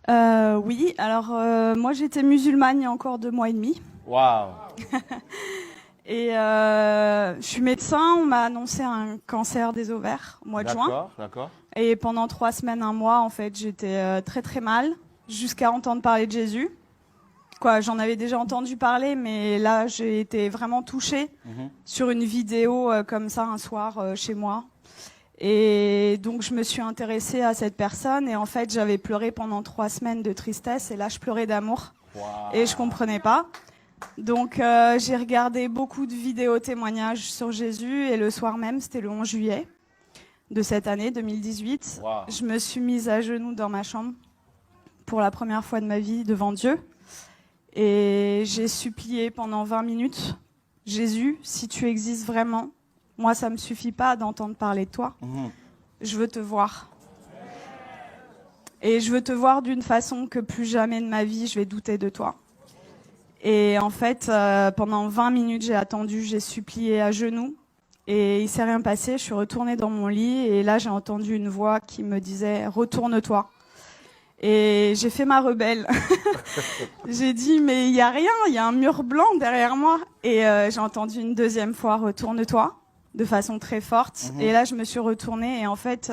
Oui, alors moi j'étais musulmane il y a encore 2 mois et demi. Waouh. Et je suis médecin, on m'a annoncé un cancer des ovaires au mois de juin. D'accord, d'accord. Et pendant 3 semaines, un mois, en fait, j'étais très très mal, jusqu'à entendre parler de Jésus. Quoi, j'en avais déjà entendu parler, mais là j'ai été vraiment touchée sur une vidéo comme ça un soir chez moi. Et donc je me suis intéressée à cette personne et en fait j'avais pleuré pendant 3 semaines de tristesse et là je pleurais d'amour. Waouh. Et je comprenais pas. Donc j'ai regardé beaucoup de vidéos témoignages sur Jésus et le soir même, c'était le 11 juillet de cette année 2018, Waouh. je me suis mise à genoux dans ma chambre pour la première fois de ma vie devant Dieu et j'ai supplié pendant 20 minutes, Jésus, si tu existes vraiment, moi ça me suffit pas d'entendre parler de toi, je veux te voir. Et je veux te voir d'une façon que plus jamais de ma vie je vais douter de toi. Et en fait, pendant 20 minutes, j'ai attendu, j'ai supplié à genoux. Et il s'est rien passé, je suis retournée dans mon lit. Et là, j'ai entendu une voix qui me disait « Retourne-toi ». Et j'ai fait ma rebelle. J'ai dit « Mais il n'y a rien, il y a un mur blanc derrière moi ». Et j'ai entendu une deuxième fois « Retourne-toi » de façon très forte. Et là, je me suis retournée. Et en fait,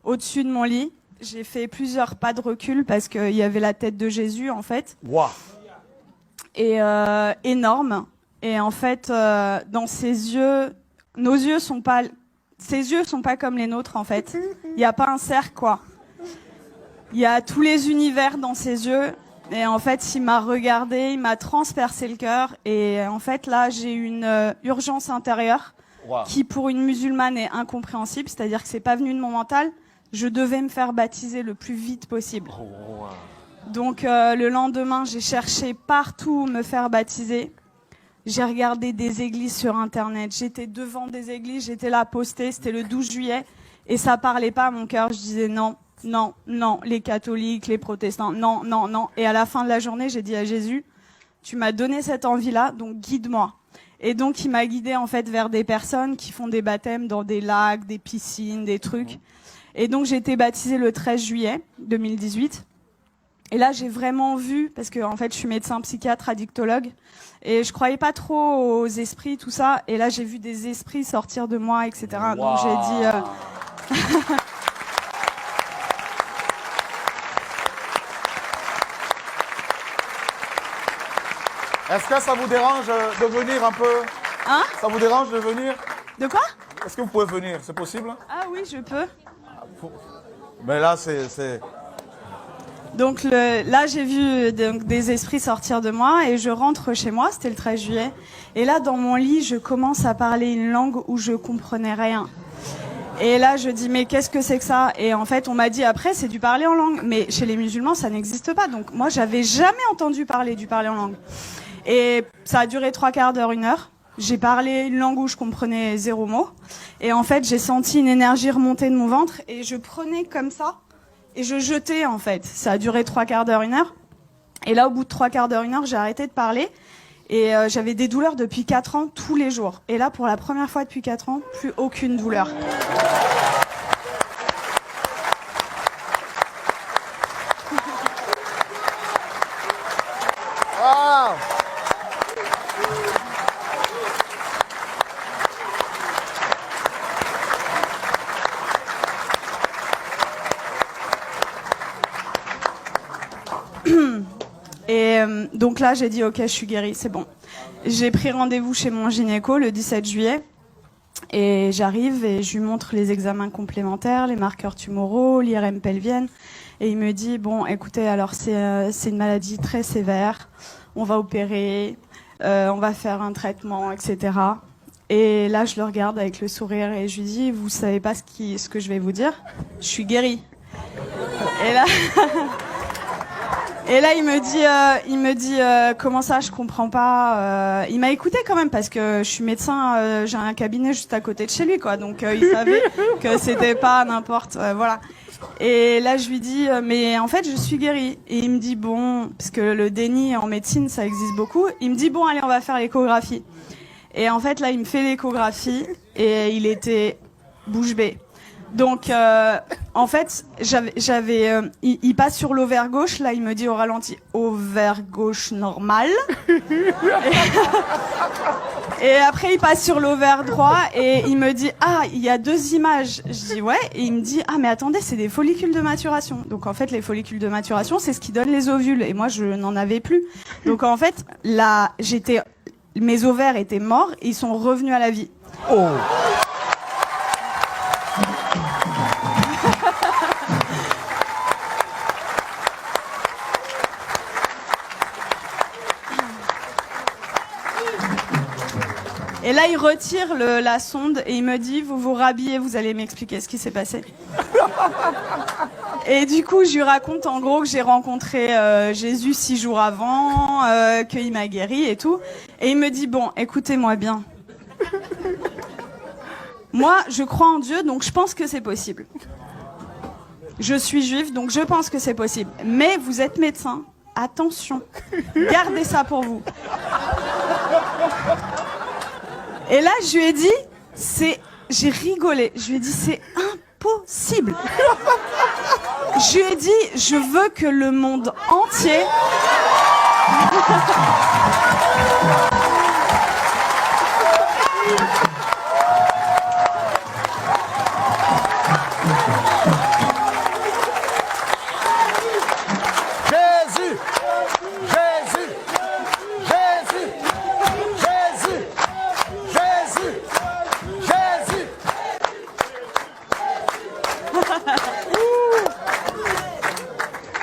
au-dessus de mon lit, j'ai fait plusieurs pas de recul parce qu'il y avait la tête de Jésus, en fait. Waouh. Et énorme. Et en fait, dans ses yeux, ses yeux sont pas comme les nôtres en fait. Il n'y a pas un cercle quoi. Il y a tous les univers dans ses yeux. Et en fait, il m'a regardé, il m'a transpercé le cœur. Et en fait, là, j'ai une urgence intérieure Waouh. qui, pour une musulmane, est incompréhensible. C'est-à-dire que c'est pas venu de mon mental. Je devais me faire baptiser le plus vite possible. Oh, wow. Donc le lendemain, j'ai cherché partout où me faire baptiser. J'ai regardé des églises sur Internet. J'étais devant des églises, j'étais là postée. C'était le 12 juillet. Et ça parlait pas à mon cœur. Je disais non, non, non. Les catholiques, les protestants, non, non, non. Et à la fin de la journée, j'ai dit à Jésus, tu m'as donné cette envie-là, donc guide-moi. Et donc il m'a guidée en fait vers des personnes qui font des baptêmes dans des lacs, des piscines, des trucs. Et donc j'ai été baptisée le 13 juillet 2018. Et là, j'ai vraiment vu, parce que en fait, je suis médecin psychiatre, addictologue, et je croyais pas trop aux esprits, tout ça. Et là, j'ai vu des esprits sortir de moi, etc. Wow. Donc j'ai dit. Est-ce que ça vous dérange de venir un peu? Hein? Ça vous dérange de venir? De quoi? Est-ce que vous pouvez venir? C'est possible? Ah oui, je peux. Mais là, c'est... Donc là, j'ai vu des esprits sortir de moi et je rentre chez moi, c'était le 13 juillet. Et là, dans mon lit, je commence à parler une langue où je comprenais rien. Et là, je dis, mais qu'est-ce que c'est que ça? Et en fait, on m'a dit après, c'est du parler en langue. Mais chez les musulmans, ça n'existe pas. Donc moi, j'avais jamais entendu parler du parler en langue. Et ça a duré 3/4 d'heure, 1 heure. J'ai parlé une langue où je comprenais 0 mot. Et en fait, j'ai senti une énergie remonter de mon ventre et je prenais comme ça. Et je jetais, en fait. Ça a duré 3/4 d'heure, 1 heure. Et là, au bout de 3/4 d'heure, 1 heure, j'ai arrêté de parler. Et j'avais des douleurs depuis 4 ans, tous les jours. Et là, pour la première fois depuis 4 ans, plus aucune douleur. Ah. Et donc là, j'ai dit, ok, je suis guérie, c'est bon. J'ai pris rendez-vous chez mon gynéco le 17 juillet. Et j'arrive et je lui montre les examens complémentaires, les marqueurs tumoraux, l'IRM pelvienne. Et il me dit, bon, écoutez, alors c'est une maladie très sévère. On va opérer, on va faire un traitement, etc. Et là, je le regarde avec le sourire et je lui dis, vous savez pas ce que je vais vous dire? Je suis guérie. Et là... Et là, il me dit, comment ça, je comprends pas. Il m'a écouté quand même parce que je suis médecin, j'ai un cabinet juste à côté de chez lui, quoi. Donc il savait que c'était pas n'importe, voilà. Et là, je lui dis, mais en fait, je suis guérie. Et il me dit, bon, parce que le déni en médecine, ça existe beaucoup. Il me dit, bon, allez, on va faire l'échographie. Et en fait, là, il me fait l'échographie et il était bouche bée. Donc, en fait, il passe sur l'ovaire gauche. Là, il me dit au ralenti, ovaire gauche normal. Et après, il passe sur l'ovaire droit et il me dit, ah, il y a 2 images. Je dis, ouais. Et il me dit, ah, mais attendez, c'est des follicules de maturation. Donc, en fait, les follicules de maturation, c'est ce qui donne les ovules. Et moi, je n'en avais plus. Donc, en fait, là, mes ovaires étaient morts et ils sont revenus à la vie. Oh. Et là, il retire la sonde et il me dit, vous vous rhabillez, vous allez m'expliquer ce qui s'est passé. Et du coup, je lui raconte en gros que j'ai rencontré Jésus 6 jours avant, qu'il m'a guéri et tout. Et il me dit, bon, écoutez-moi bien. Moi, je crois en Dieu, donc je pense que c'est possible. Je suis juive, donc je pense que c'est possible. Mais vous êtes médecin, attention, gardez ça pour vous. Et là, je lui ai dit, j'ai rigolé. Je lui ai dit, c'est impossible. Je lui ai dit, je veux que le monde entier...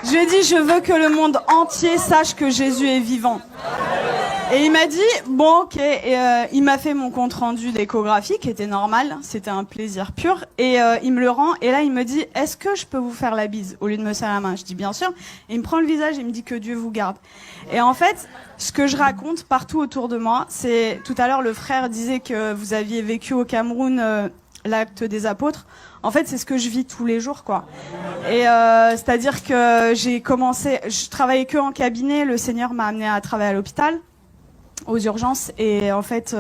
Je lui ai dit, je veux que le monde entier sache que Jésus est vivant. Et il m'a dit, bon, ok. Et il m'a fait mon compte rendu d'échographie, qui était normal. C'était un plaisir pur. Et il me le rend. Et là, il me dit, est-ce que je peux vous faire la bise au lieu de me serrer la main? Je dis, bien sûr. Et il me prend le visage et il me dit que Dieu vous garde. Et en fait, ce que je raconte partout autour de moi, c'est, tout à l'heure, le frère disait que vous aviez vécu au Cameroun l'acte des apôtres. En fait, c'est ce que je vis tous les jours, quoi. Et c'est-à-dire que je travaillais que en cabinet. Le Seigneur m'a amené à travailler à l'hôpital, aux urgences. Et en fait,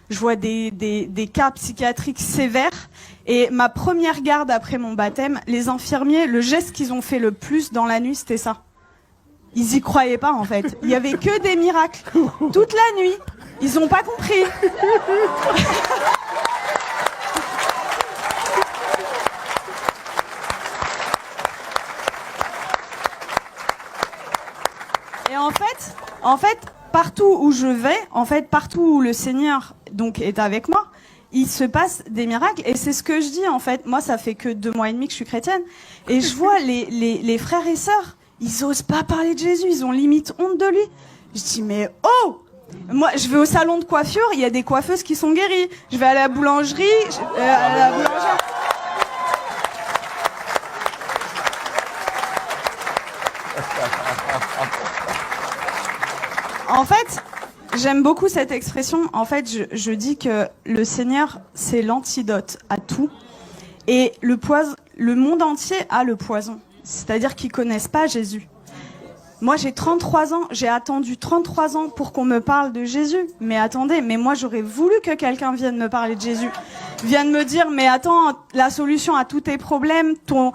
je vois des cas psychiatriques sévères. Et ma première garde après mon baptême, les infirmiers, le geste qu'ils ont fait le plus dans la nuit, c'était ça. Ils y croyaient pas, en fait. Il y avait que des miracles. Toute la nuit. Ils ont pas compris. Et en fait, partout où je vais, partout où le Seigneur donc est avec moi, il se passe des miracles. Et c'est ce que je dis, en fait. Moi, ça fait que 2 mois et demi que je suis chrétienne. Et je vois les frères et sœurs, ils osent pas parler de Jésus. Ils ont limite honte de lui. Je dis, mais oh! Moi, je vais au salon de coiffure, il y a des coiffeuses qui sont guéries. Je vais à la boulangerie, à la boulangère. En fait, j'aime beaucoup cette expression. En fait, je dis que le Seigneur, c'est l'antidote à tout. Et le monde entier a le poison. C'est-à-dire qu'ils connaissent pas Jésus. Moi, j'ai 33 ans. J'ai attendu 33 ans pour qu'on me parle de Jésus. Mais attendez, mais moi, j'aurais voulu que quelqu'un vienne me parler de Jésus. Vienne me dire, mais attends, la solution à tous tes problèmes, ton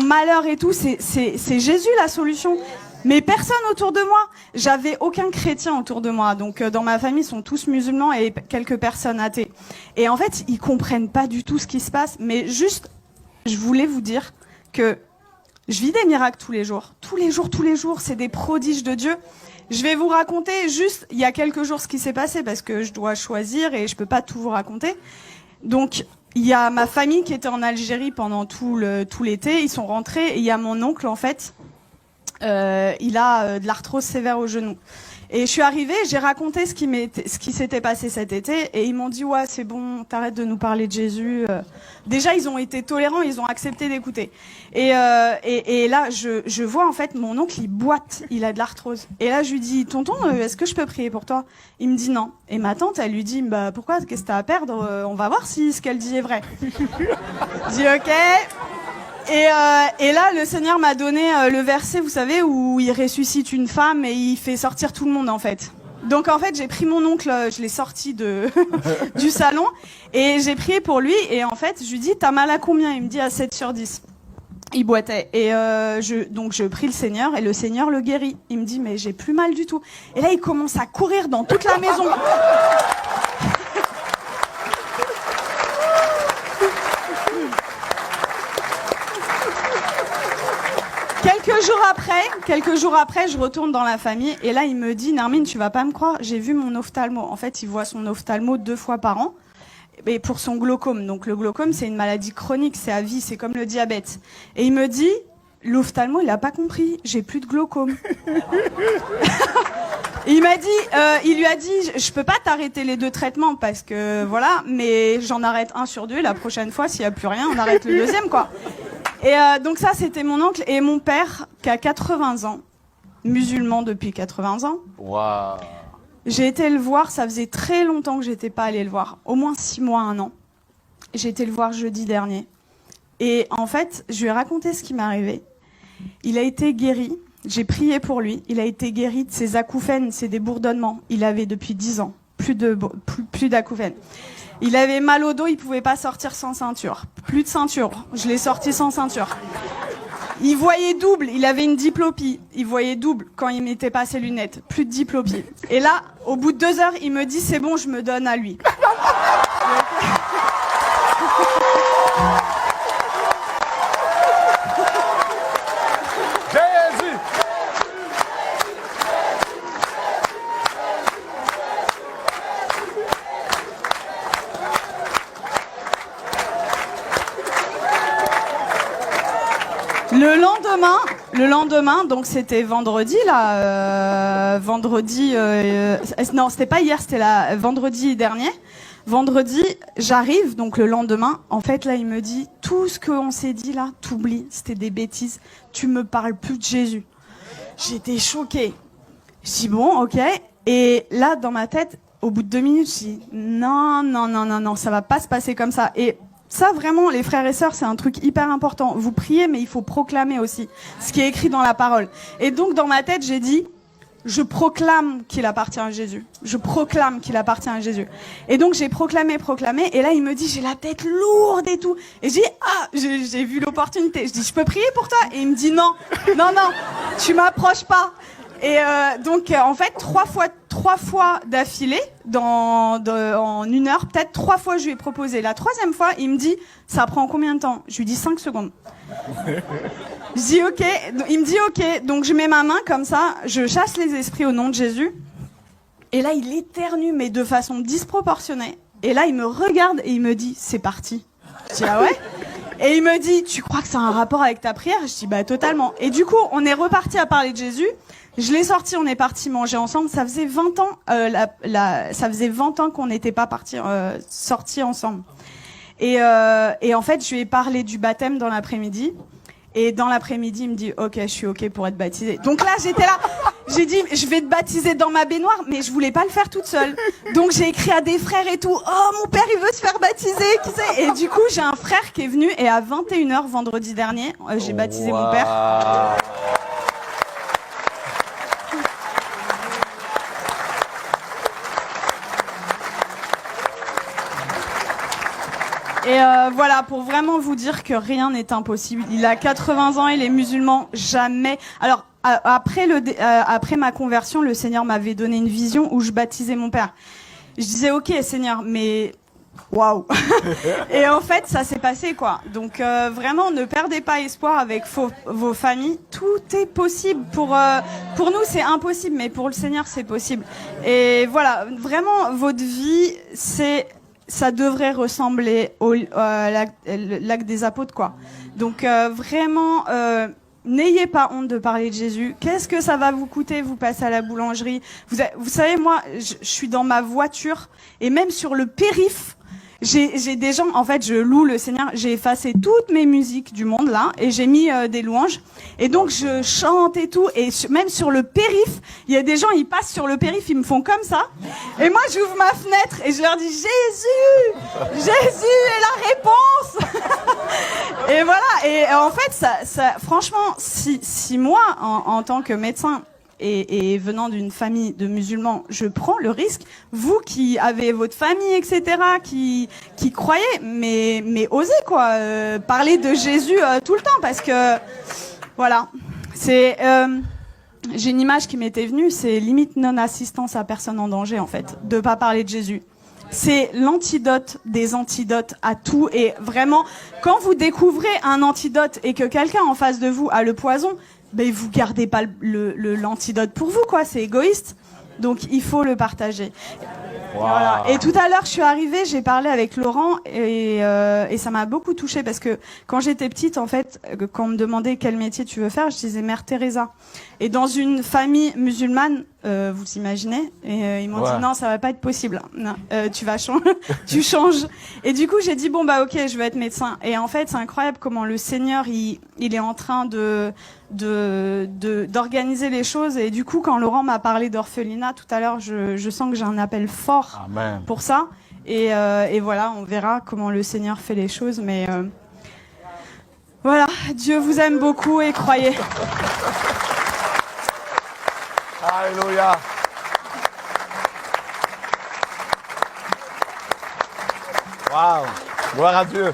malheur et tout, c'est Jésus la solution. Mais personne autour de moi. J'avais aucun chrétien autour de moi. Donc dans ma famille, ils sont tous musulmans et quelques personnes athées. Et en fait, ils comprennent pas du tout ce qui se passe. Mais juste, je voulais vous dire que je vis des miracles tous les jours. Tous les jours, c'est des prodiges de Dieu. Je vais vous raconter juste, il y a quelques jours, ce qui s'est passé parce que je dois choisir et je peux pas tout vous raconter. Donc, il y a ma famille qui était en Algérie pendant tout l'été. Ils sont rentrés et il y a mon oncle, en fait. Il a de l'arthrose sévère au genou. Et je suis arrivée, j'ai raconté ce qui s'était passé cet été, et ils m'ont dit, ouais, c'est bon, t'arrêtes de nous parler de Jésus. Déjà, ils ont été tolérants, ils ont accepté d'écouter. Et là, je vois, en fait, mon oncle, il boite, il a de l'arthrose. Et là, je lui dis, tonton, est-ce que je peux prier pour toi? Il me dit non. Et ma tante, elle lui dit, bah, pourquoi? Qu'est-ce que t'as à perdre? On va voir si ce qu'elle dit est vrai. Je dis, ok. Et là, le Seigneur m'a donné le verset, vous savez, où il ressuscite une femme et il fait sortir tout le monde, en fait. Donc en fait, j'ai pris mon oncle, je l'ai sorti du salon et j'ai prié pour lui. Et en fait, je lui dis, t'as mal à combien? Il me dit à 7 sur 10. Il boitait. Et donc je prie le Seigneur et le Seigneur le guérit. Il me dit, mais j'ai plus mal du tout. Et là, il commence à courir dans toute la maison. Quelques jours après, je retourne dans la famille et là, il me dit, Nermine, tu vas pas me croire, j'ai vu mon ophtalmo. En fait, il voit son ophtalmo 2 fois par an et pour son glaucome. Donc le glaucome, c'est une maladie chronique, c'est à vie, c'est comme le diabète. Et il me dit, l'ophtalmo, il a pas compris, j'ai plus de glaucome. Il lui a dit, je peux pas t'arrêter les 2 traitements parce que voilà, mais j'en arrête 1 sur 2. La prochaine fois, s'il y a plus rien, on arrête le 2e, quoi. Et donc ça, c'était mon oncle et mon père qui a 80 ans, musulman depuis 80 ans. Waouh. J'ai été le voir, ça faisait très longtemps que j'étais pas allée le voir, au moins 6 mois, 1 an. J'ai été le voir jeudi dernier. Et en fait, je lui ai raconté ce qui m'est arrivé. Il a été guéri, j'ai prié pour lui, il a été guéri de ses acouphènes, c'est des bourdonnements. Il avait depuis 10 ans, plus d'acouphènes. Il avait mal au dos, il pouvait pas sortir sans ceinture. Plus de ceinture, je l'ai sorti sans ceinture. Il voyait double, il avait une diplopie. Il voyait double quand il mettait pas ses lunettes. Plus de diplopie. Et là, au bout de 2 heures, il me dit, c'est bon, je me donne à lui. Le lendemain, donc c'était vendredi là, non, c'était pas hier, c'était vendredi dernier. Vendredi, j'arrive, donc le lendemain, en fait là, il me dit, tout ce qu'on s'est dit là, t'oublies, c'était des bêtises, tu me parles plus de Jésus. J'étais choquée. Je dis bon, ok. Et là, dans ma tête, au bout de 2 minutes, je dis non, ça va pas se passer comme ça. Et ça, vraiment, les frères et sœurs, c'est un truc hyper important. Vous priez, mais il faut proclamer aussi ce qui est écrit dans la parole. Et donc, dans ma tête, j'ai dit, je proclame qu'il appartient à Jésus. Je proclame qu'il appartient à Jésus. Et donc, j'ai proclamé. Et là, il me dit, j'ai la tête lourde et tout. Et je dis, j'ai vu l'opportunité. Je dis, je peux prier pour toi? Et il me dit, non, tu m'approches pas. Et donc, en fait, 3 fois d'affilée, en 1 heure, peut-être 3 fois, je lui ai proposé. La 3e fois, il me dit, ça prend combien de temps? Je lui dis 5 secondes. Je dis ok. Il me dit ok. Donc, je mets ma main comme ça, je chasse les esprits au nom de Jésus. Et là, il éternue, mais de façon disproportionnée. Et là, il me regarde et il me dit, c'est parti. Je dis, ah ouais? Et il me dit, tu crois que ça a un rapport avec ta prière? Je dis, bah, totalement. Et du coup, on est reparti à parler de Jésus. Je l'ai sorti, on est parti manger ensemble. Ça faisait 20 ans, ça faisait 20 ans qu'on n'était pas sortis ensemble. Et en fait, je lui ai parlé du baptême dans l'après-midi. Et dans l'après-midi, il me dit, ok, je suis ok pour être baptisé. Donc là, j'étais là. J'ai dit, je vais te baptiser dans ma baignoire, mais je voulais pas le faire toute seule. Donc j'ai écrit à des frères et tout. Oh, mon père, il veut se faire baptiser, qui sait? Et du coup, j'ai un frère qui est venu et à 21h vendredi dernier, j'ai baptisé mon père. Et voilà, pour vraiment vous dire que rien n'est impossible. Il a 80 ans, il est musulman, jamais. Alors, après ma conversion, le Seigneur m'avait donné une vision où je baptisais mon père. Je disais, ok, Seigneur, mais waouh. Et en fait, ça s'est passé, quoi. Donc, vraiment, ne perdez pas espoir avec vos familles. Tout est possible. Pour nous, c'est impossible, mais pour le Seigneur, c'est possible. Et voilà, vraiment, votre vie, ça devrait ressembler au lac des apôtres, quoi. Donc vraiment, n'ayez pas honte de parler de Jésus. Qu'est-ce que ça va vous coûter? Vous passez à la boulangerie. Vous savez, moi, je suis dans ma voiture et même sur le périph', j'ai des gens, en fait, je loue le Seigneur. J'ai effacé toutes mes musiques du monde là et j'ai mis des louanges. Et donc je chante et tout. Et même sur le périph', il y a des gens, ils passent sur le périph', ils me font comme ça. Et moi, j'ouvre ma fenêtre et je leur dis Jésus est la réponse. Et voilà. Et en fait, ça franchement, si moi, en tant que médecin, et venant d'une famille de musulmans, je prends le risque. Vous qui avez votre famille, etc., qui croyez, mais osez quoi, parler de Jésus tout le temps, parce que voilà, c'est j'ai une image qui m'était venue, c'est limite non-assistance à personne en danger en fait, de pas parler de Jésus. C'est l'antidote des antidotes à tout, et vraiment, quand vous découvrez un antidote et que quelqu'un en face de vous a le poison, ben vous gardez pas l'antidote pour vous, quoi. C'est égoïste. Donc il faut le partager. Wow. Voilà. Et tout à l'heure, je suis arrivée, j'ai parlé avec Laurent et ça m'a beaucoup touchée parce que quand j'étais petite, en fait, quand on me demandait quel métier tu veux faire, je disais Mère Teresa. Et dans une famille musulmane, vous imaginez, et ils m'ont dit non, ça va pas être possible. Non, tu vas changer, tu changes. Et du coup, j'ai dit bon bah ok, je veux être médecin. Et en fait, c'est incroyable comment le Seigneur il est en train d'organiser les choses. Et du coup, quand Laurent m'a parlé d'orphelinat tout à l'heure, je sens que j'ai un appel fort Amen. pour ça. Et voilà, on verra comment le Seigneur fait les choses. Mais voilà, Dieu vous aime beaucoup et croyez. Alléluia. Waouh. Gloire à Dieu.